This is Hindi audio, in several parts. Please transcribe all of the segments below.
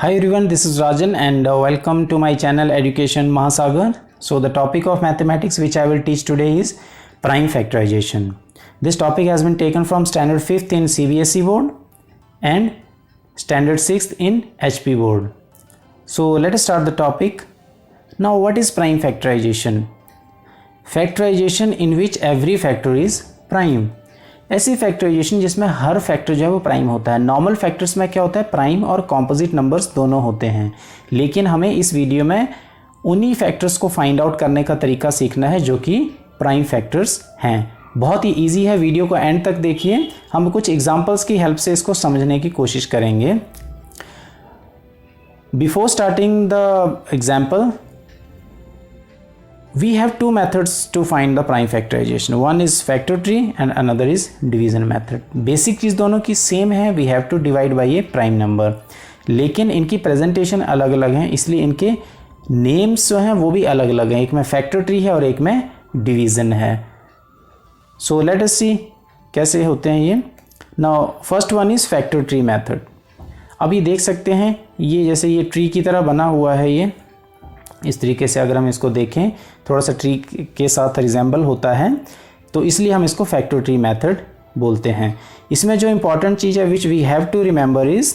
Hi everyone, this is Rajan and welcome to my channel Education Mahasagar. So the topic of mathematics which I will teach today is prime factorization. This topic has been taken from standard 5th in CBSE board and standard 6th in HP board. So let us start the topic. Now what is prime factorization? Factorization in which every factor is prime. ऐसी फैक्टराइजेशन जिसमें हर फैक्टर जो है वो प्राइम होता है. नॉर्मल फैक्टर्स में क्या होता है, प्राइम और कॉम्पोजिट नंबर्स दोनों होते हैं. लेकिन हमें इस वीडियो में उन्हीं फैक्टर्स को फाइंड आउट करने का तरीका सीखना है जो कि प्राइम फैक्टर्स हैं. बहुत ही इजी है, वीडियो को एंड तक देखिए. हम कुछ एग्जांपल्स की हेल्प से इसको समझने की कोशिश करेंगे. Before starting the example, we have two methods to find the prime factorization. One is factor tree and another is division method. Basic चीज़ दोनों की सेम है. we have to divide by a prime number. लेकिन इनकी प्रेजेंटेशन अलग अलग हैं, इसलिए इनके नेम्स जो हैं वो भी अलग अलग हैं. एक में फैक्टर ट्री है और एक में डिवीज़न है. सो लेट अस सी कैसे होते हैं ये. Now first one is factor tree method. अभी देख सकते हैं ये जैसे ये ट्री की तरह बना हुआ है. ये इस तरीके से अगर हम इसको देखें थोड़ा सा ट्री के साथ रिजेंबल होता है, तो इसलिए हम इसको फैक्टर ट्री मेथड बोलते हैं. इसमें जो इंपॉर्टेंट चीज़ है which we have to remember is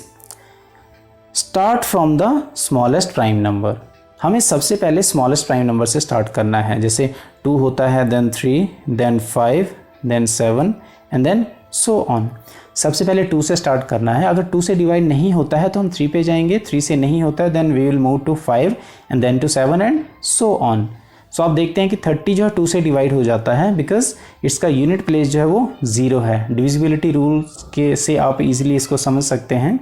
start from the smallest prime number. हमें सबसे पहले स्मॉलेस्ट प्राइम नंबर से स्टार्ट करना है. जैसे 2 होता है, then 3, then 5, then 7 and then so on. सबसे पहले 2 से स्टार्ट करना है. अगर 2 से डिवाइड नहीं होता है तो हम 3 पे जाएंगे. 3 से नहीं होता है then we will move to 5 and then to 7 and so on. So आप देखते हैं कि 30 जो है 2 से डिवाइड हो जाता है बिकॉज इसका यूनिट प्लेस जो है वो 0 है. डिविजिबिलिटी रूल के से आप इजीली इसको समझ सकते हैं.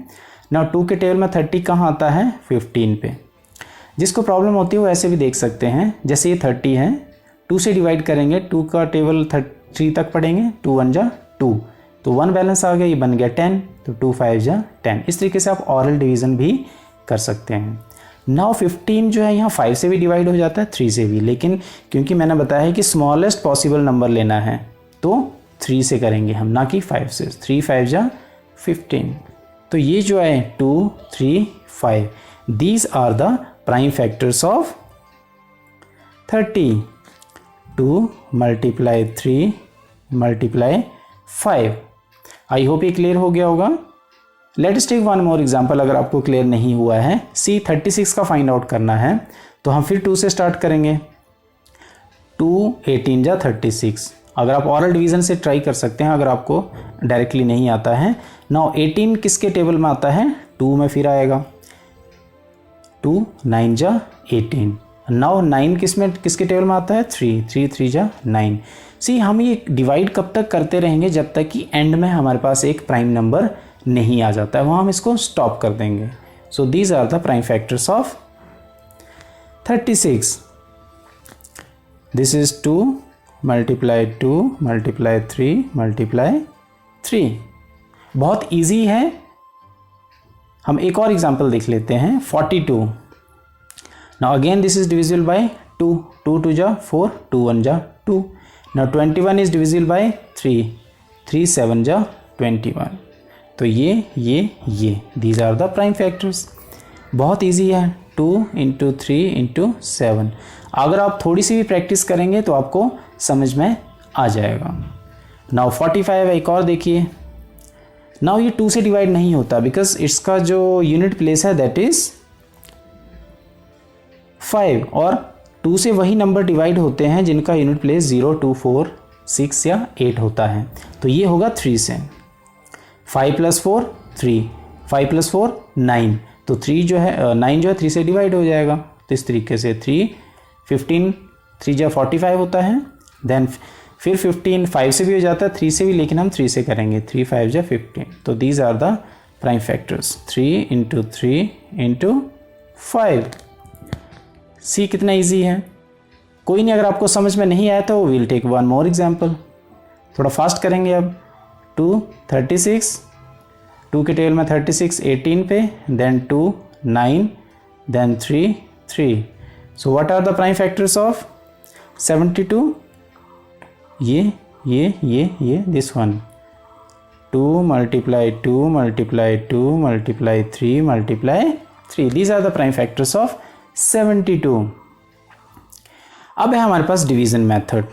ना 2 के टेबल में 30 कहाँ आता है, 15 पे. जिसको प्रॉब्लम होती है वो ऐसे भी देख सकते हैं. जैसे ये 30 है, 2 से डिवाइड करेंगे, 2 का टेबल 3 तक पढ़ेंगे, 2 1 जा 2, तो 1 बैलेंस आ गया, ये बन गया 10, तो 2 5 जा 10. इस तरीके से आप ऑरल डिवीज़न भी कर सकते हैं. नाउ 15 जो है यहाँ 5 से भी डिवाइड हो जाता है, 3 से भी. लेकिन क्योंकि मैंने बताया है कि स्मॉलेस्ट पॉसिबल नंबर लेना है तो 3 से करेंगे हम, ना कि 5 से. 3 5 जा 15. तो ये जो है 2 3 5, these are the prime factors of 30. 2 multiply 3 multiply 5. I hope ये क्लियर हो गया होगा. Let us take one more example. अगर आपको क्लियर नहीं हुआ है, सी 36 का फाइंड आउट करना है तो हम फिर 2 से स्टार्ट करेंगे. 2 18 जा 36. अगर आप ऑरल डिवीज़न से ट्राई कर सकते हैं अगर आपको डायरेक्टली नहीं आता है. नाउ 18 किसके टेबल में आता है, 2 में फिर आएगा. 2 9 जा 18. नाउ 9 किसके टेबल में आता है, 3 3 3 जा 9. सी हम ये डिवाइड कब तक करते रहेंगे जब तक कि एंड में हमारे पास एक प्राइम नंबर नहीं आ जाता है, वहाँ हम इसको स्टॉप कर देंगे. So these are the prime factors of 36. This is 2 multiply 2 multiply 3 multiply 3. बहुत इजी है. हम एक और एग्जांपल देख लेते हैं. 42. Now again this is divisible by 2. 2 2 जा 4, 2 1 जा 2. Now 21 is divisible by 3. 3 7 जा 21. तो ये these are the prime factors. बहुत इजी है. 2 into 3 into 7. अगर आप थोड़ी सी भी प्रैक्टिस करेंगे तो आपको समझ में आ जाएगा. Now 45 है, एक और देखिए. Now ये 2 से डिवाइड नहीं होता बिकॉज इसका जो यूनिट प्लेस है दैट इज 5 और 2 से वही नंबर डिवाइड होते हैं जिनका यूनिट प्लेस 0 2 4 6 या 8 होता है. तो ये होगा 3 से. 5 + 4 3, 5 + 4 9. तो 3 जो है 9 जो है 3 से डिवाइड हो जाएगा. तो इस तरीके से 3 15 3 जा 45 होता है. देन फिर 15 5 से भी हो जाता है, 3 से भी, लेकिन हम 3 से करेंगे. 3 5 जा 15. तो these are the prime factors. 3 × 3 × 5. See कितना इजी है. कोई नहीं, अगर आपको समझ में नहीं आया तो we'll take one more example. थोड़ा फास्ट करेंगे अब. 2 36, 2 के टेबल में 36 18 पे, then 2 9, then 3 3. So what are the prime factors of 72? ये this one. 2 multiply 2 multiply 2 multiply 3 multiply 3. These are the prime factors of 72. अब है हमारे पास डिवीजन मेथड.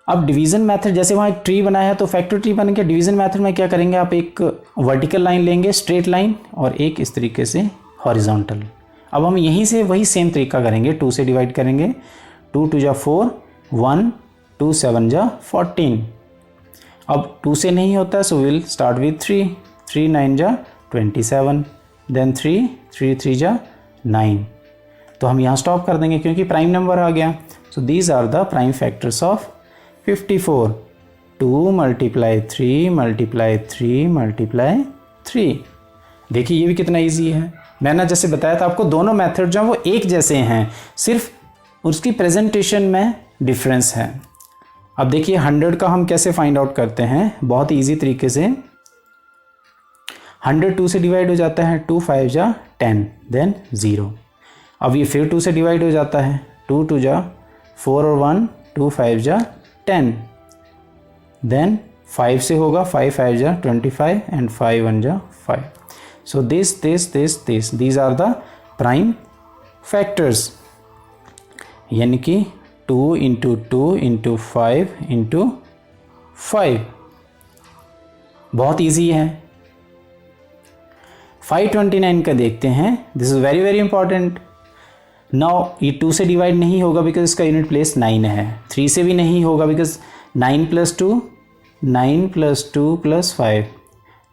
अब डिवीजन मेथड जैसे वहाँ एक ट्री बनाया है तो फैक्टर ट्री बन गया. डिवीजन मेथड में क्या करेंगे, आप एक वर्टिकल लाइन लेंगे, स्ट्रेट लाइन, और एक इस तरीके से हॉरिजॉन्टल. अब हम यहीं से वही सेम तरीका करेंगे. 2 से डिवाइड करेंगे. 2 2 जा 4, 1 2 7 जा 14. अब 2 से नहीं होता सो विल स्टार्ट विथ 3. 3 9 जा 27, देन 3 3 3 जा 9. तो हम यहाँ स्टॉप कर देंगे क्योंकि प्राइम नंबर आ गया. So these are the prime factors of 54. 2 multiply 3 multiply 3 multiply 3. देखिए ये भी कितना इजी है. मैंने जैसे बताया था आपको दोनों मेथड जो हैं वो एक जैसे हैं, सिर्फ उसकी प्रेजेंटेशन में डिफरेंस है. अब देखिए 100 का हम कैसे फाइंड आउट करते हैं, बहुत ईजी तरीके से. 100 2 से डिवाइड हो जाता है. 2 5 जा 10, देन 0. अब ये फिर 2 से डिवाइड हो जाता है. 2 2 जा 4 और 1, 2 5 जा 10, देन 5 से होगा. 5 5 जा 25 एंड 5 1 जा 5. So this these are the prime factors, यानी कि 2 इंटू 2 इंटू 5 इंटू 5. बहुत ईजी है. 529 का देखते हैं. This is very very important. Now ये 2 से डिवाइड नहीं होगा बिकॉज इसका यूनिट प्लेस 9 है. 3 से भी नहीं होगा बिकॉज 9 + 2 9 + 2 + 5,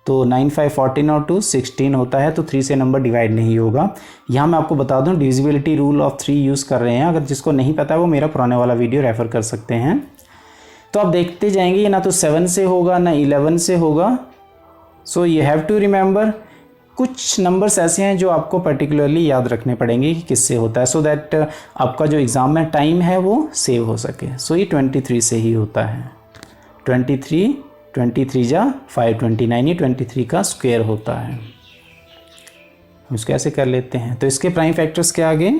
तो 9 5 14 और 2 16 होता है. तो 3 से नंबर डिवाइड नहीं होगा. यहाँ मैं आपको बता दूँ डिविजिबिलिटी रूल ऑफ 3 यूज़ कर रहे हैं. अगर जिसको नहीं पता है वो मेरा पुराने वाला वीडियो रेफर कर सकते हैं. तो आप देखते जाएंगे ये ना तो 7 से होगा ना 11 से होगा. So you have to remember कुछ नंबर्स ऐसे हैं जो आपको पर्टिकुलरली याद रखने पड़ेंगे कि किससे होता है, सो दैट आपका जो एग्ज़ाम में टाइम है वो सेव हो सके. सो ये 23 से ही होता है. 23 जा 529, ये 23 का स्क्वायर होता है. हम इसको ऐसे कर लेते हैं. तो इसके प्राइम फैक्टर्स क्या आ गए,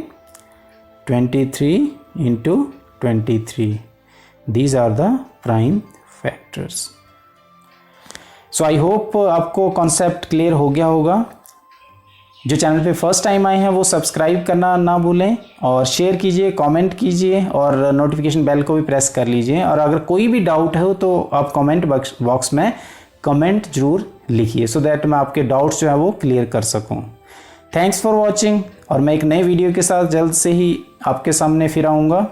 23 into 23. These are the prime factors. So I hope आपको कॉन्सेप्ट क्लियर हो गया होगा. जो चैनल पे फर्स्ट टाइम आए हैं वो सब्सक्राइब करना ना भूलें, और शेयर कीजिए, कमेंट कीजिए, और नोटिफिकेशन बेल को भी प्रेस कर लीजिए. और अगर कोई भी डाउट हो तो आप कमेंट बॉक्स में कमेंट ज़रूर लिखिए, सो दैट मैं आपके डाउट्स जो है वो क्लियर कर सकूं. थैंक्स फॉर वॉचिंग, और मैं एक नए वीडियो के साथ जल्द से ही आपके सामने फिर आऊँगा.